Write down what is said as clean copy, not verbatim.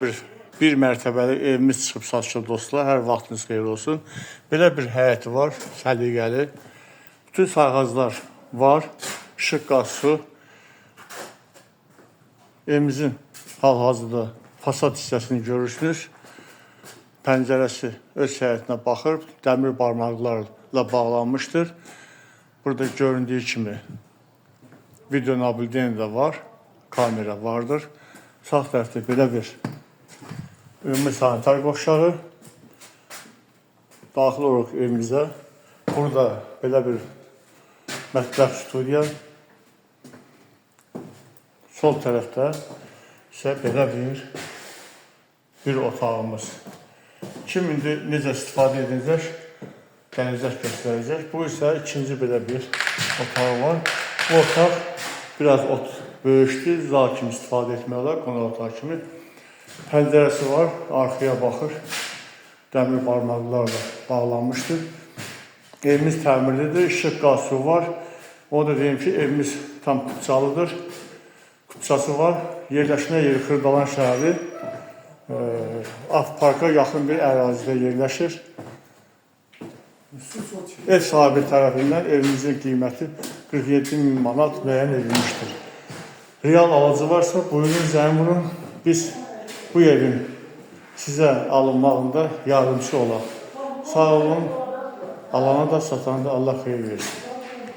Bir mərtəbəli evimiz çıxıb satışa dostlar, hər vaxtınız xeyir olsun. Belə bir həyəti var, səliqəli. Bütün sayğaclar var, işıq, qaz, su. Evimizin hal-hazırda fasad hissəsini görürsünüz. Pəncərəsi öz həyətinə baxır, dəmir barmaqlarla bağlanmışdır. Burada göründüyü kimi video nabliyen də var, kamera vardır. Sağ tərəfdə belə bir ümumi sanitar qoşağı. Daxil olaraq evimizə. Burada belə bir mətbəx studiya. Sol tərəfdə isə belə bir otağımız. Kim indi necə istifadə edəcək, gələcək göstərəcək. Bu isə ikinci belə bir otağı var. Bu otaq biraz böyükdür, zal kimi istifadə etmək olar, qonaq otağı kimi. Pəncərəsi var, arxaya baxır, dəmir barmaqlarla bağlanmışdır. Evimiz təmirlidir, işıq, qaz, su var. O da deyim ki, evimiz tam Kutçalıdır. Kutçası var, yerləşmə yeri Xırdalan şəhəri. Avparka yaxın bir ərazidə yerləşir. Ev sahibi tərəfindən evimizin qiyməti 47.000 manat müəyyən edilmişdir. Real alıcı varsa buyurun zəng vurun. Biz bu evin sizə alınmağında yardımcı olaq. Sağ olun, alana da satana da Allah xeyir versin.